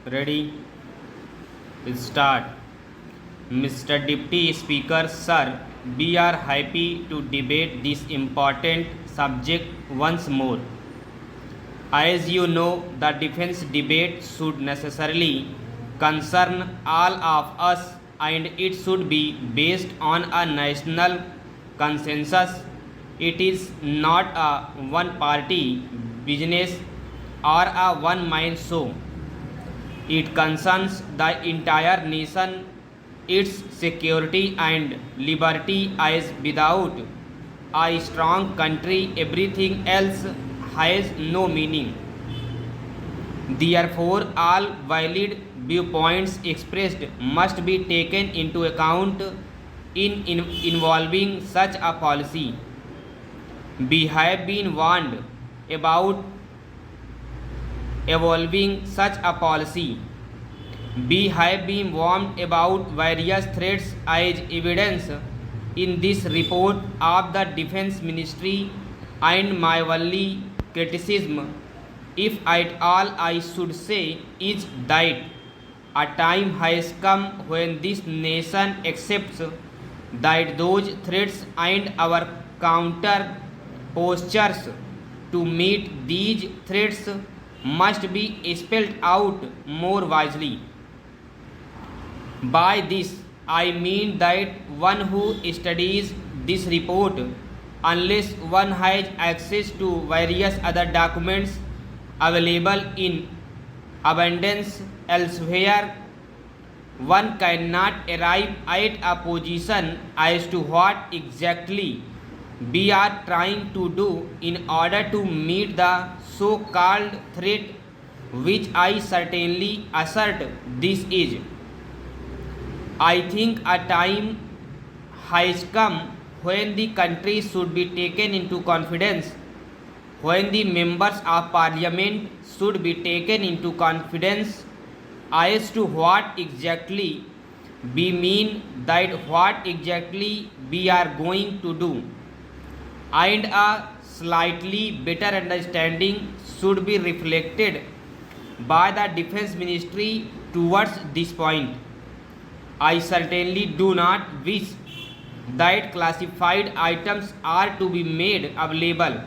Ready? Start. Mr. Deputy Speaker, Sir, we are happy to debate this important subject once more. As you know, the defense debate should necessarily concern all of us and it should be based on a national consensus. It is not a one party business or a one man show. It concerns the entire nation, its security and liberty, as without a strong country everything else has no meaning. Therefore, all valid viewpoints expressed must be taken into account in involving such a policy. We have been warned about evolving such a policy. We have been warned about various threats as evidence in this report of the Defense Ministry, and my only criticism, if at all I should say, is that a time has come when this nation accepts that those threats and our counter postures to meet these threats must be spelled out more wisely. By this, I mean that one who studies this report, unless one has access to various other documents available in abundance elsewhere, one cannot arrive at a position as to what exactly we are trying to do in order to meet the so-called threat, which I certainly assert this is. I think a time has come when the country should be taken into confidence, when the members of parliament should be taken into confidence as to what exactly we mean, that what exactly we are going to do, and a slightly better understanding should be reflected by the defense ministry towards this point. I certainly do not wish that classified items are to be made available.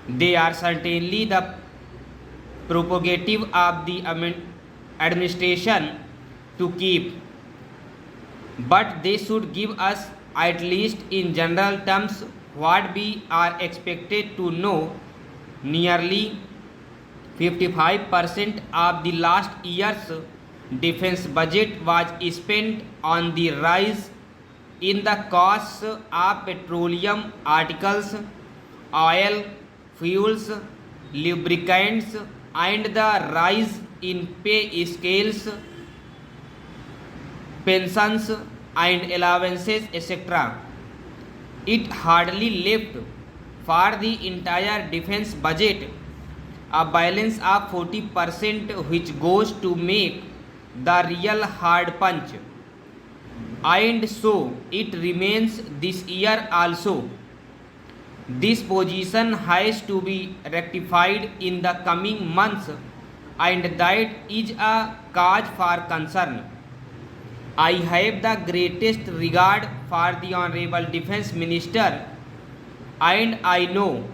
They are certainly the prerogative of the administration to keep, but they should give us, at least in general terms, what we are expected to know. Nearly 55% of the last year's defense budget was spent on the rise in the costs of petroleum articles, oil, fuels, lubricants, and the rise in pay scales, pensions, and allowances, etc. It hardly left for the entire defense budget a balance of 40%, which goes to make the real hard punch. And so it remains this year also. This position has to be rectified in the coming months, and that is a cause for concern. I have the greatest regard for the Honorable Defense Minister, and I know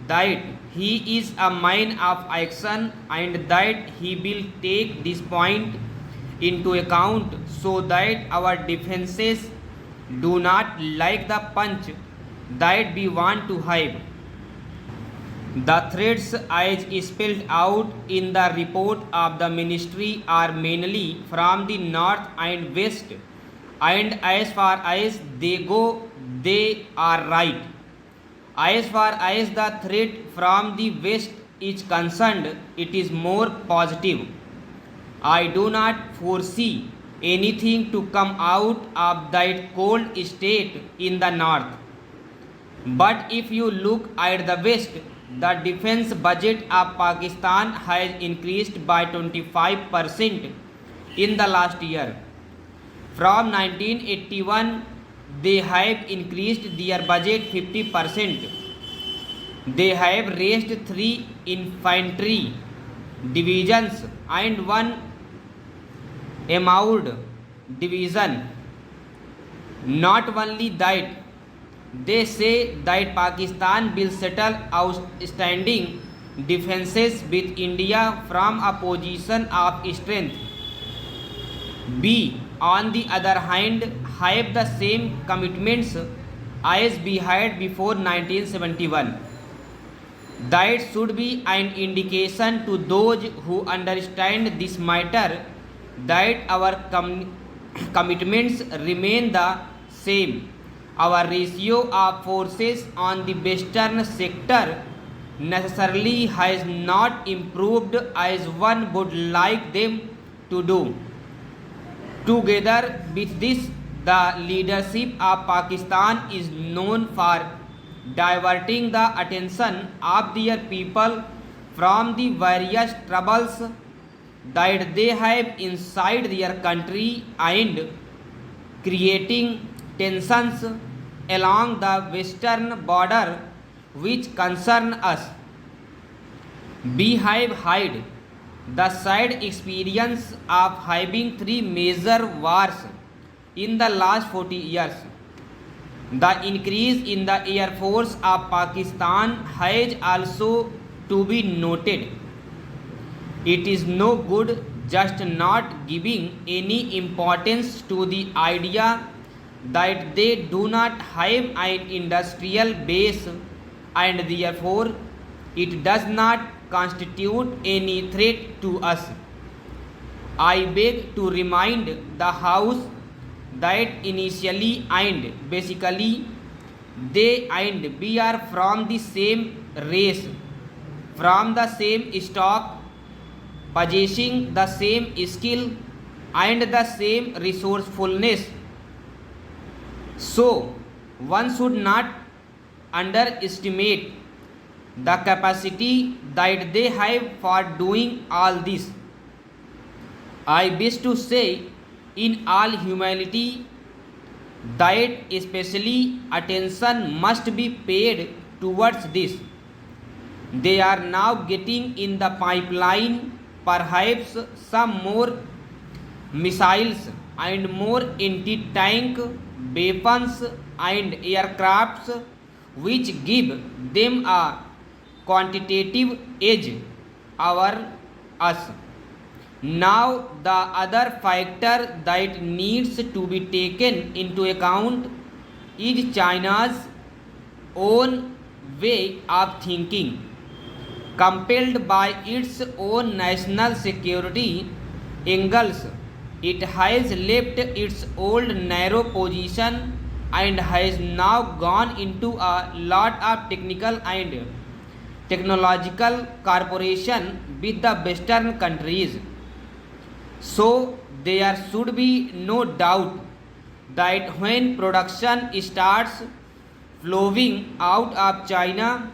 that he is a man of action and that he will take this point into account so that our defenses do not lack the punch that we want to have. The threats as spelled out in the report of the ministry are mainly from the north and west, and as far as they go, they are right. As far as the threat from the west is concerned, it is more positive. I do not foresee anything to come out of that cold state in the north. But if you look at the west, the defense budget of Pakistan has increased by 25% in the last year. From 1981, they have increased their budget 50%. They have raised 3 infantry divisions and one amount division. Not only that, they say that Pakistan will settle outstanding differences with India from a position of strength. B, on the other hand, have the same commitments as we had before 1971. That should be an indication to those who understand this matter that our commitments remain the same. Our ratio of forces on the western sector necessarily has not improved as one would like them to do. Together with this, the leadership of Pakistan is known for diverting the attention of their people from the various troubles that they have inside their country and creating tensions along the western border which concern us. We have had the sad experience of having three major wars in the last 40 years. The increase in the Air Force of Pakistan has also to be noted. It is no good just not giving any importance to the idea that they do not have an industrial base and therefore it does not constitute any threat to us. I beg to remind the House that initially and basically they and we are from the same race, from the same stock, possessing the same skill and the same resourcefulness. So, one should not underestimate the capacity that they have for doing all this. I wish to say in all humility that especially attention must be paid towards this. They are now getting in the pipeline perhaps some more missiles and more anti-tank weapons and aircrafts which give them a quantitative edge over us. Now the other factor that needs to be taken into account is China's own way of thinking. Compelled by its own national security angles, it has left its old narrow position and has now gone into a lot of technical and technological cooperation with the Western countries. So there should be no doubt that when production starts flowing out of China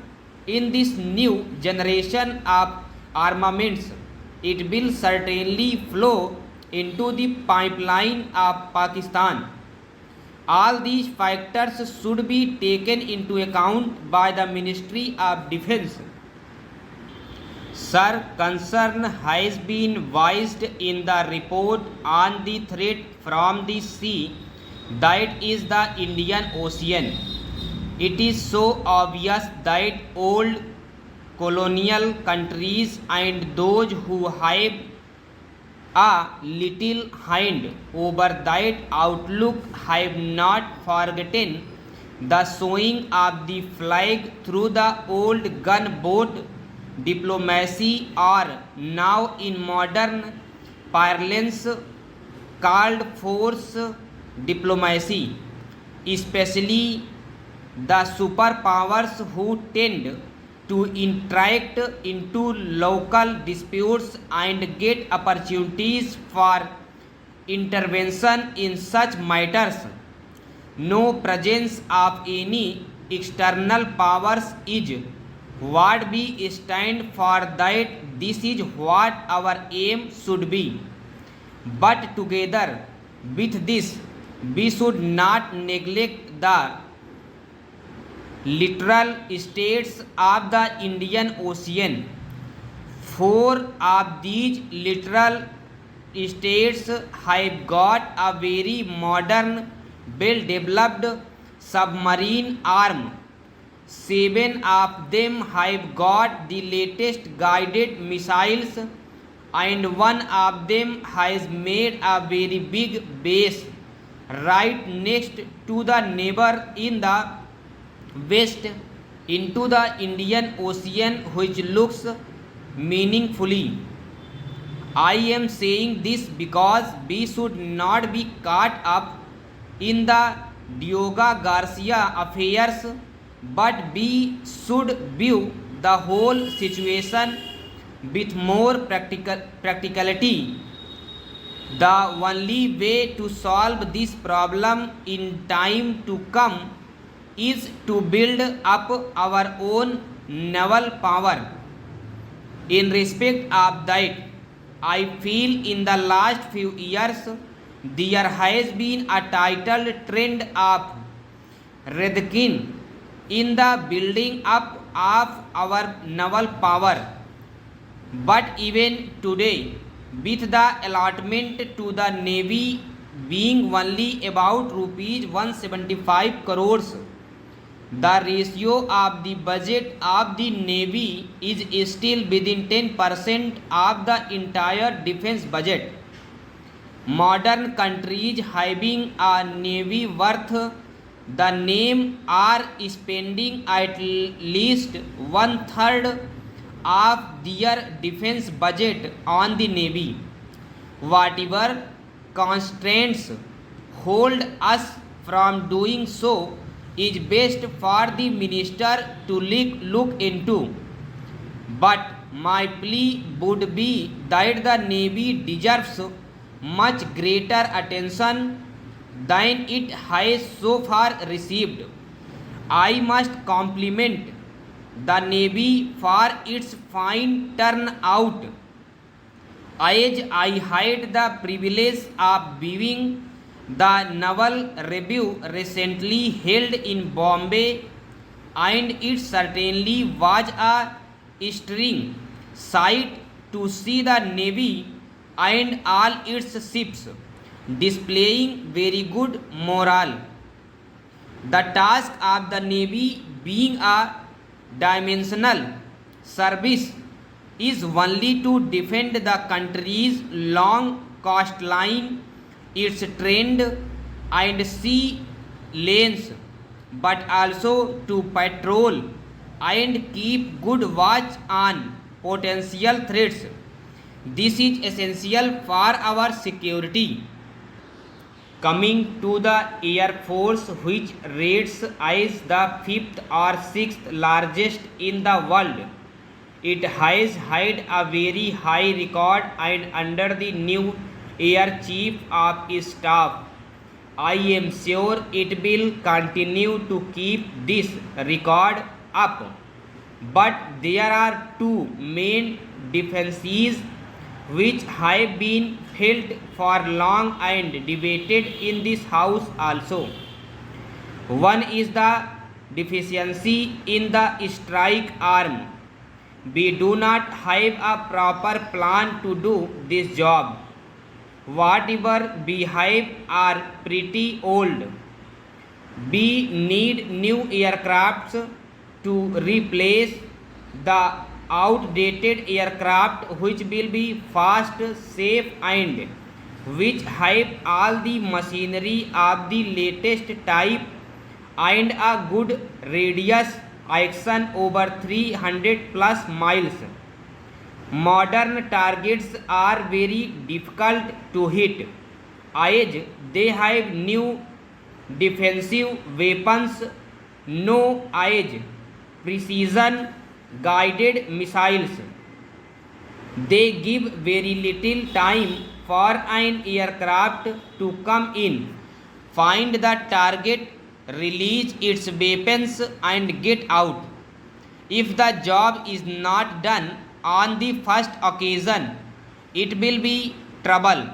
in this new generation of armaments, it will certainly flow into the pipeline of Pakistan. All these factors should be taken into account by the Ministry of Defence. Sir, concern has been voiced in the report on the threat from the sea, that is the Indian Ocean. It is so obvious that old colonial countries and those who have a little hand over that outlook have not forgotten the showing of the flag through the old gunboat diplomacy, or now in modern parlance called force diplomacy, especially the superpowers who tend to interact into local disputes and get opportunities for intervention in such matters. No presence of any external powers is what we stand for, that this is what our aim should be. But together with this, we should not neglect the literal states of the Indian Ocean. Four of these literal states have got a very modern, well-developed submarine arm. Seven of them have got the latest guided missiles, and one of them has made a very big base right next to the neighbor in the west into the Indian Ocean, which looks meaningfully. I am saying this because we should not be caught up in the Diogo Garcia affairs, but we should view the whole situation with more practicality. The only way to solve this problem in time to come is to build up our own naval power. In respect of that, I feel in the last few years there has been a tidal trend of rethinking in the building up of our naval power. But even today, with the allotment to the Navy being only about rupees 175 crores, the ratio of the budget of the Navy is still within 10% of the entire defense budget. Modern countries having a navy worth the name are spending at least 1/3 of their defense budget on the Navy. Whatever constraints hold us from doing so is best for the minister to look into. But my plea would be that the Navy deserves much greater attention than it has so far received. I must compliment the Navy for its fine turnout. As I had the privilege of viewing the Naval Review recently held in Bombay, and it certainly was a stirring sight to see the Navy and all its ships displaying very good morale. The task of the Navy being a dimensional service is only to defend the country's long coastline, its trade and sea lanes, but also to patrol and keep good watch on potential threats. This is essential for our security. Coming to the Air Force, which rates as the 5th or 6th largest in the world, it has had a very high record, and under the new Air Chief of Staff, I am sure it will continue to keep this record up. But there are two main defenses which have been felt for long and debated in this house also. One is the deficiency in the strike arm. We do not have a proper plan to do this job. Whatever we have are pretty old. We need new aircrafts to replace the outdated aircraft, which will be fast, safe, and which have all the machinery of the latest type and a good radius action over 300 plus miles. Modern targets are very difficult to hit, as they have new defensive weapons, no as precision guided missiles. They give very little time for an aircraft to come in, find the target, release its weapons and get out. If the job is not done on the first occasion, it will be trouble.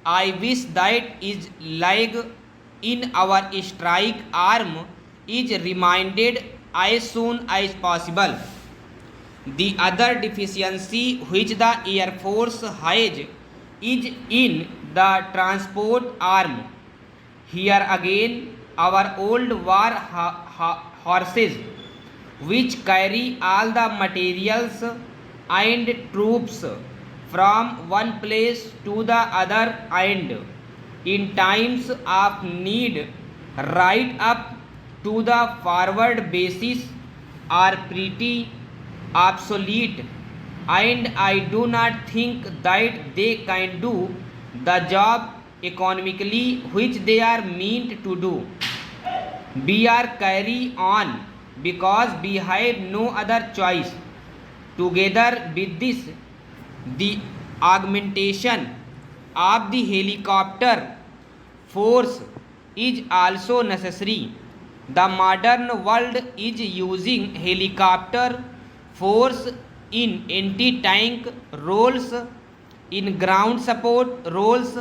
I wish that is lag in our strike arm is reminded as soon as possible. The other deficiency which the Air Force has is in the transport arm. Here again, our old war horses, which carry all the materials and troops from one place to the other and in times of need right up to the forward bases, are pretty obsolete, and I do not think that they can do the job economically which they are meant to do. We are carry on because we have no other choice. Together with this, the augmentation of the helicopter force is also necessary. The modern world is using helicopter force in anti-tank roles, in ground support roles,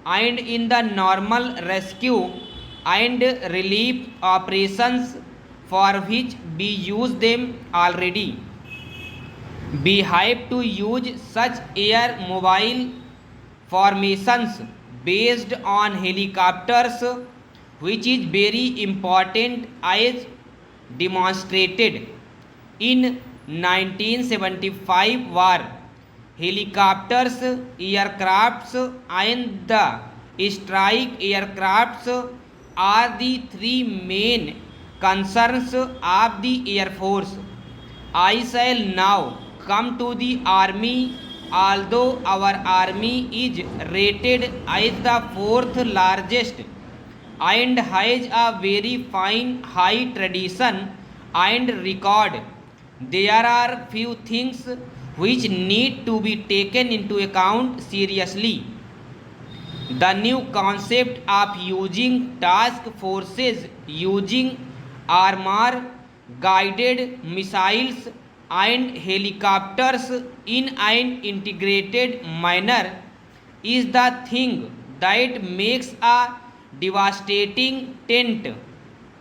and in the normal rescue and relief operations for which we use them already. We have to use such air mobile formations based on helicopters, which is very important as demonstrated in 1975 war. Helicopters, aircrafts and the strike aircrafts are the three main concerns of the Air Force. I shall now come to the army. Although our army is rated as the fourth largest and has a very fine high tradition and record, there are few things which need to be taken into account seriously. The new concept of using task forces using armor guided missiles and helicopters in an integrated manner is the thing that makes a devastating dent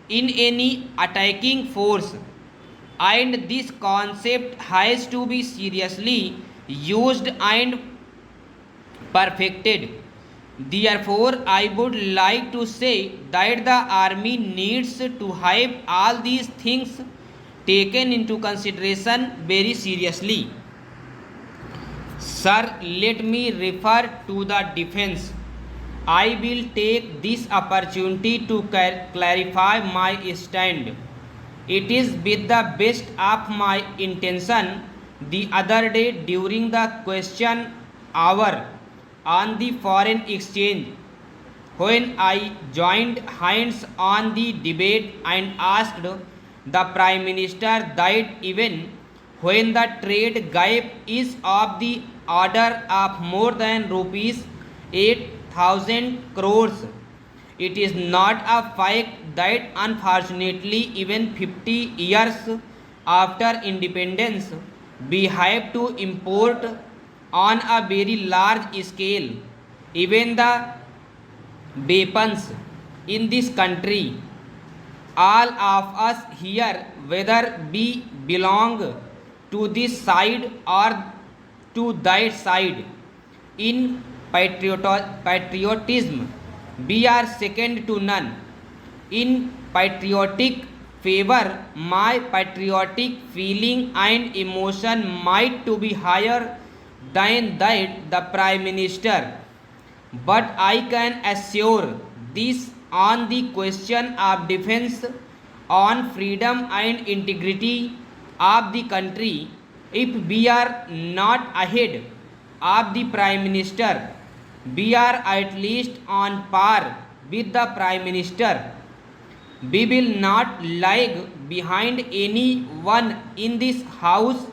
in any attacking force, and this concept has to be seriously used and perfected. Therefore, I would like to say that the army needs to have all these things taken into consideration very seriously. Sir, let me refer to the defense. I will take this opportunity to clarify my stand. It is with the best of my intention. The other day during the question hour on the foreign exchange, when I joined hands on the debate and asked the Prime Minister that even when the trade gap is of the order of more than rupees 8,000 crores, it is not a fact that unfortunately even 50 years after independence we have to import on a very large scale even the weapons in this country. All of us here, whether we belong to this side or to that side, in patriotism we are second to none. In patriotic favor, my patriotic feeling and emotion might to be higher than that the Prime Minister, but I can assure this on the question of defense, on freedom and integrity of the country. If we are not ahead of the Prime Minister, we are at least on par with the Prime Minister. We will not lag behind anyone in this house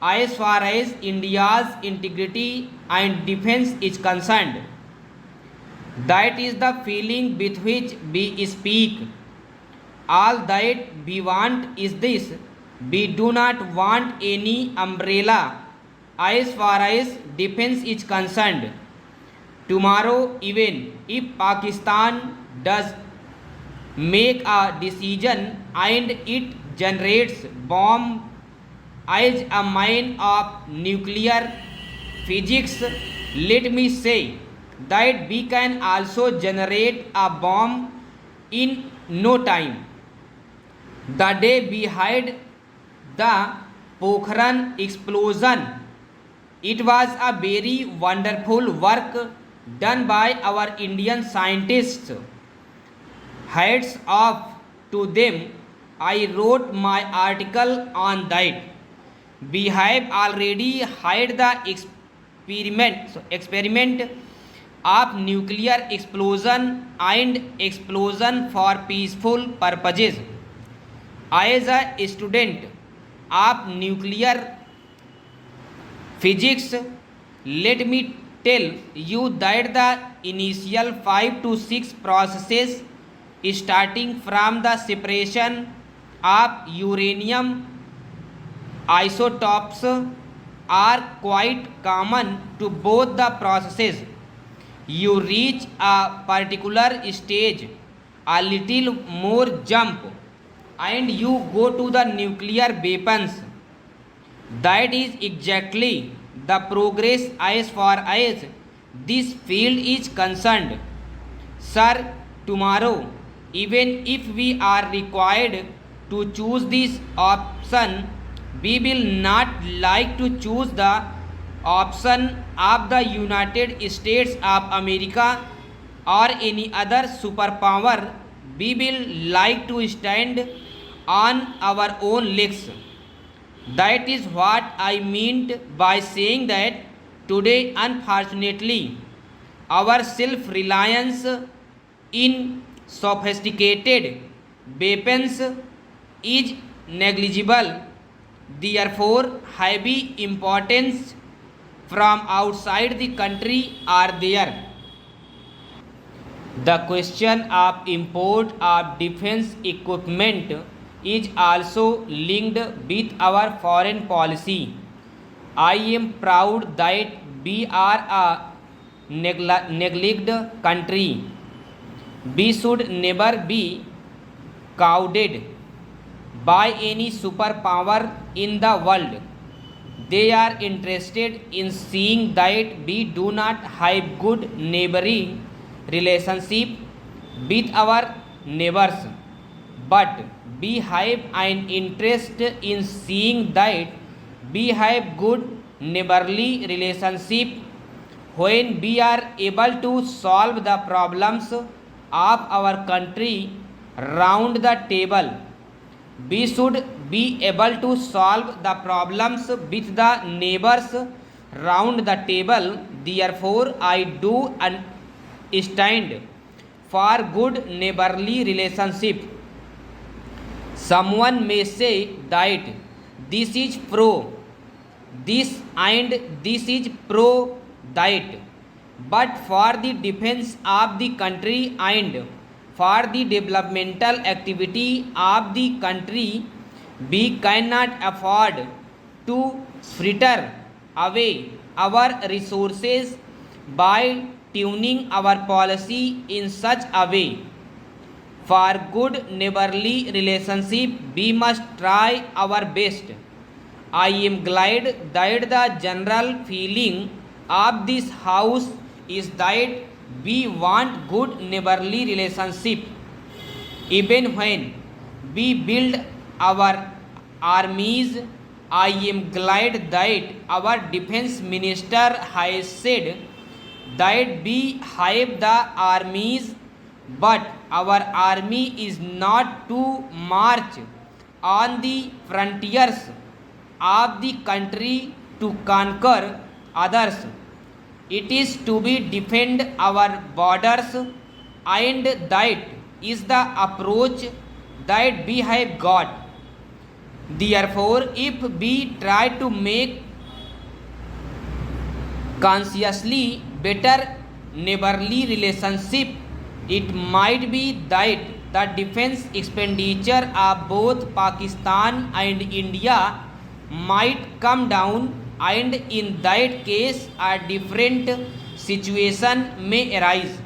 as far as India's integrity and defense is concerned. That is the feeling with which we speak. All that we want is this: we do not want any umbrella as far as defense is concerned. Tomorrow, even if Pakistan does make a decision and it generates bomb As a man of nuclear physics, let me say that we can also generate a bomb in no time. The day behind the Pokhran explosion, it was a very wonderful work done by our Indian scientists. Hats off to them. I wrote my article on that. We have already had the experiment of nuclear explosion and explosion for peaceful purposes. As a student of nuclear physics, let me tell you that the initial 5 to 6 processes starting from the separation of uranium isotopes are quite common to both the processes. You reach a particular stage, a little more jump, and you go to the nuclear weapons. That is exactly the progress as far as this field is concerned. Sir, tomorrow, even if we are required to choose this option, we will not like to choose the option of the United States of America or any other superpower. We will like to stand on our own legs. That is what I meant by saying that today, unfortunately, our self reliance in sophisticated weapons is negligible. Therefore, heavy importance from outside the country are there. The question of import of defense equipment is also linked with our foreign policy. I am proud that we are a neglected country. We should never be cowed by any superpower in the world. They are interested in seeing that we do not have good neighboring relationship with our neighbors, but we have an interest in seeing that we have good neighborly relationship. When we are able to solve the problems of our country round the table, we should be able to solve the problems with the neighbors round the table. Therefore, I do stand for good neighborly relationship. Someone may say that this is pro this and this is pro that, but for the defense of the country and for the developmental activity of the country, we cannot afford to fritter away our resources by tuning our policy in such a way. For good neighborly relationship, we must try our best. I am glad that the general feeling of this house is that we want good neighborly relationship. Even when we build our armies, I am glad that our defense minister has said that we have the armies, but our army is not to march on the frontiers of the country to conquer others. It is to be defend our borders, and that is the approach that we have got. Therefore, if we try to make consciously better neighborly relationship, it might be that the defense expenditure of both Pakistan and India might come down, and in that case a different situation may arise.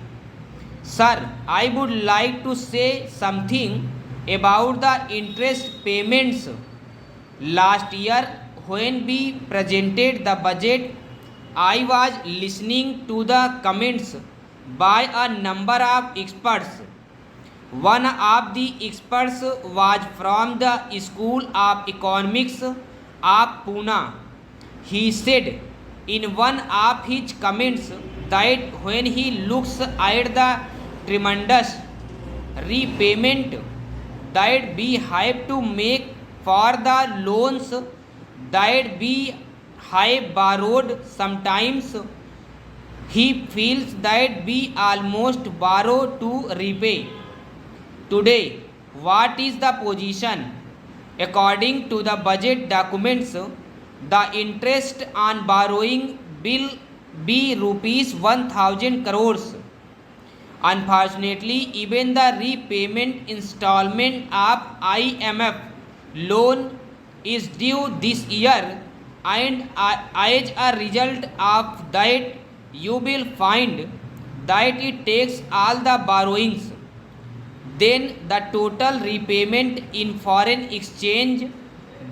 Sir, I would like to say something about the interest payments. Last year when we presented the budget, I was listening to the comments by a number of experts. One of the experts was from the School of Economics of Pune. He said in one of his comments that when he looks at the tremendous repayment that we have to make for the loans that we have borrowed, sometimes he feels that we almost borrow to repay. Today, what is the position? According to the budget documents, the interest on borrowing will be rupees 1000 crores. Unfortunately, even the repayment installment of IMF loan is due this year, and as a result of that, you will find that it takes all the borrowings. Then the total repayment in foreign exchange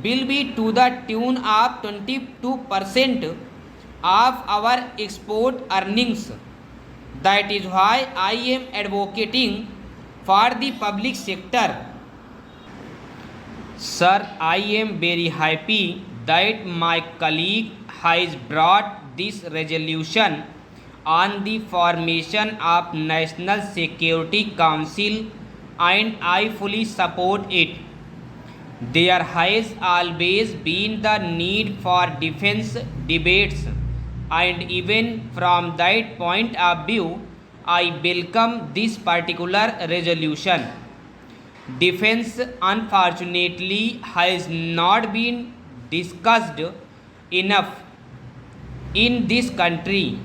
will be to the tune of 22% of our export earnings. That is why I am advocating for the public sector. Sir, I am very happy that my colleague has brought this resolution on the formation of National Security Council, and I fully support it. There has always been the need for defense debates, and even from that point of view, I welcome this particular resolution. Defense, unfortunately, has not been discussed enough in this country.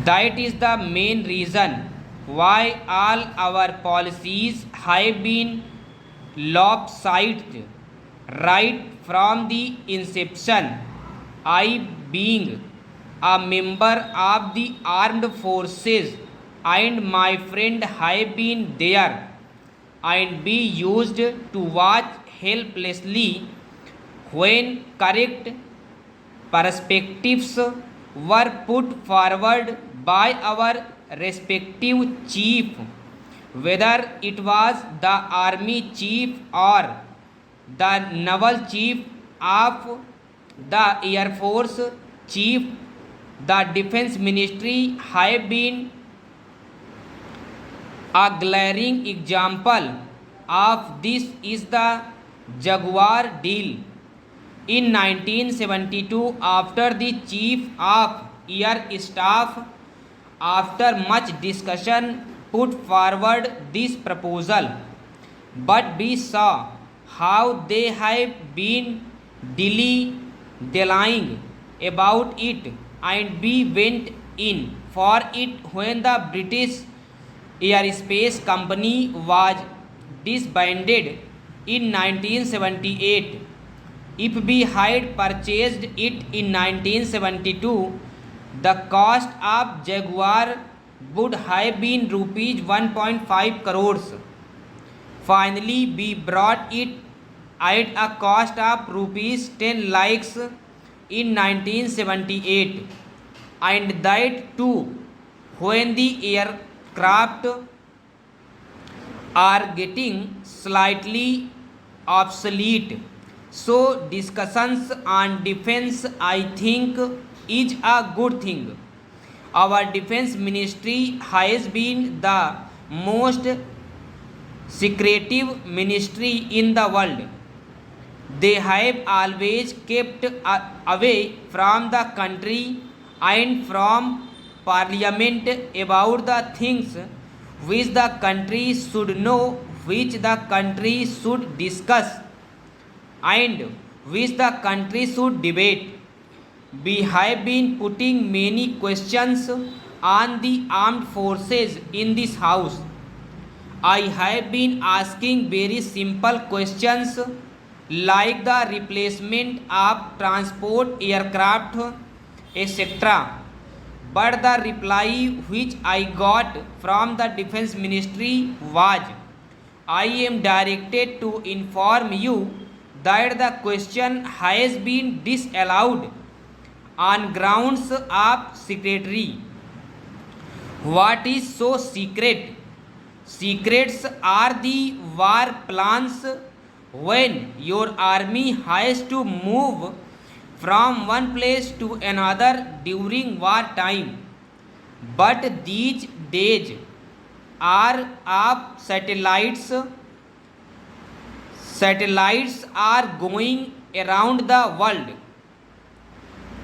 That is the main reason why all our policies have been lopsided right from the inception. I, being a member of the armed forces, and my friend have been there and be used to watch helplessly when correct perspectives were put forward by our respective chief, whether it was the army chief or the naval chief of the air force chief. The defense ministry have been a glaring example of this is the Jaguar deal. In 1972, after the Chief of Air Staff, after much discussion, put forward this proposal, but we saw how they have been dilly-dallying about it, and we went in for it when the British Airspace Company was disbanded in 1978. If we had purchased it in 1972, the cost of Jaguar would have been rupees 1.5 crores. Finally, we brought it at a cost of rupees 10 lakhs in 1978, and that too when the aircraft are getting slightly obsolete. So discussions on defense, I think, is a good thing. Our defense ministry has been the most secretive ministry in the world. They have always kept away from the country and from parliament about the things which the country should know, which the country should discuss, and which the country should debate. We have been putting many questions on the armed forces in this house. I have been asking very simple questions like the replacement of transport aircraft, etc. But the reply which I got from the defense ministry was, I am directed to inform you that the question has been disallowed on grounds of secrecy. What is so secret? Secrets are the war plans when your army has to move from one place to another during war time. But these days are of satellites. Satellites are going around the world.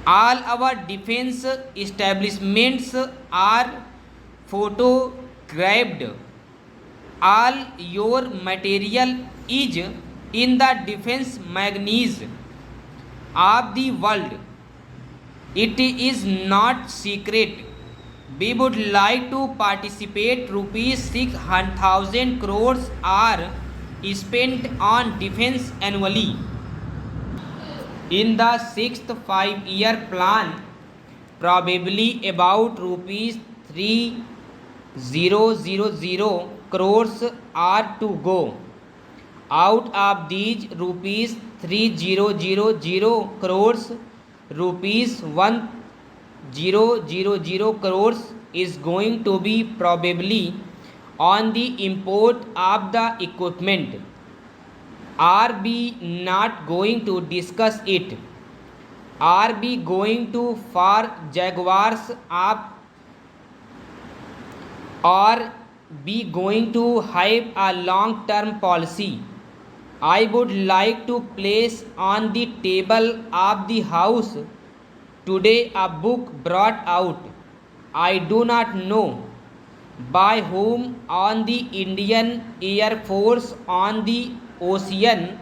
All our defense establishments are photographed. All your material is in the defense magazines of the world. It is not secret. We would like to participate. Rupees 6,000 crores are spent on defense annually. In the sixth 5-year plan, probably about rupees 3,000 crores are to go. Out of these rupees 3,000 crores, rupees 1,000 crores is going to be probably on the import of the equipment. Are we not going to discuss it? Are we going to for Jaguars up, or be going to have a long term policy? I would like to place on the table of the house today a book brought out, I do not know by whom, on the Indian Air Force on the occasion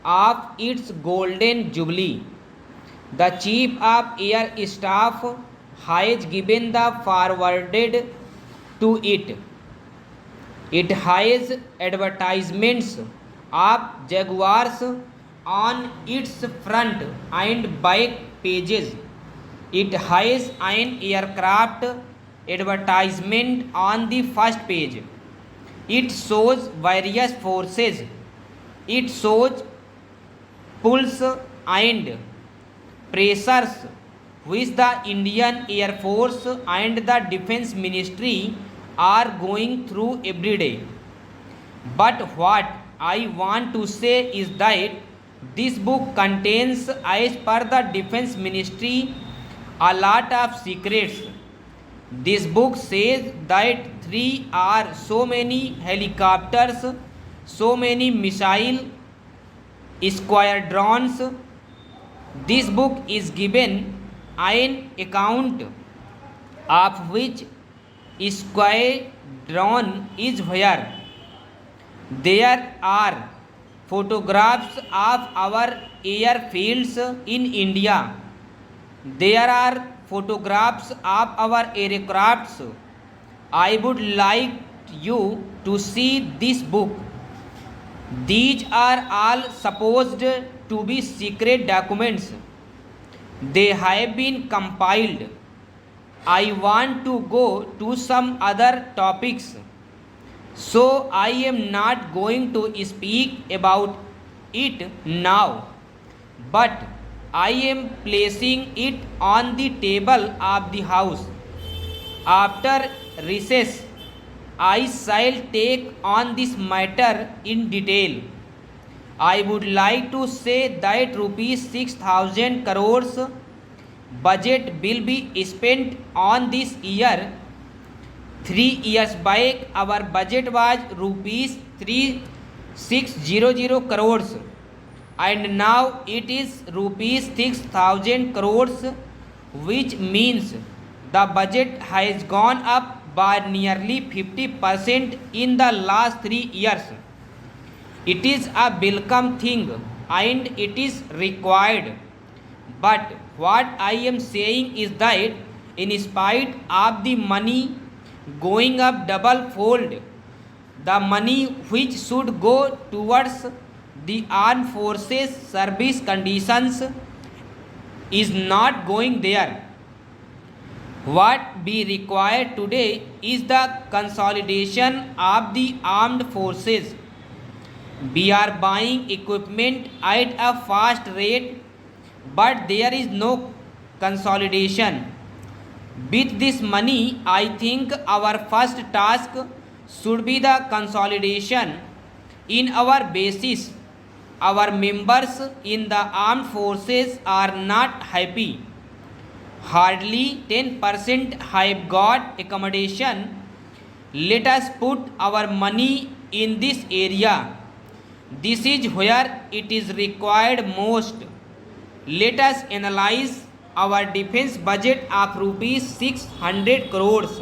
of its golden jubilee. The Chief of Air Staff has given the forwarded to it. It has advertisements of Jaguars on its front and back pages. It has an aircraft advertisement on the first page. It shows various forces. It shows pulls and pressures which the Indian Air Force and the Defense Ministry are going through every day. But what I want to say is that this book contains, as per the Defense Ministry, a lot of secrets. This book says that there are so many helicopters, so many missile squadrons. This book is given an account of which squadron is where. There are photographs of our airfields in India. There are photographs of our aircrafts. I would like you to see this book. These are all supposed to be secret documents. They have been compiled. I want to go to some other topics, so I am not going to speak about it now, but I am placing it on the table of the house. After recess, I shall take on this matter in detail. I would like to say that rupees 6,000 crores budget will be spent on this year. 3 years back, our budget was rupees 3,600 crores, and now it is rupees 6,000 crores, which means the budget has gone up by nearly 50% in the last 3 years. It is a welcome thing and it is required. But what I am saying is that in spite of the money going up double fold, the money which should go towards the armed forces service conditions is not going there. What we require today is the consolidation of the armed forces. We are buying equipment at a fast rate, but there is no consolidation. With this money, I think our first task should be the consolidation in our bases. Our members in the armed forces are not happy. Hardly 10% have got accommodation. Let us put our money in this area. This is where it is required most. Let us analyze our defense budget of rupees 600 crores.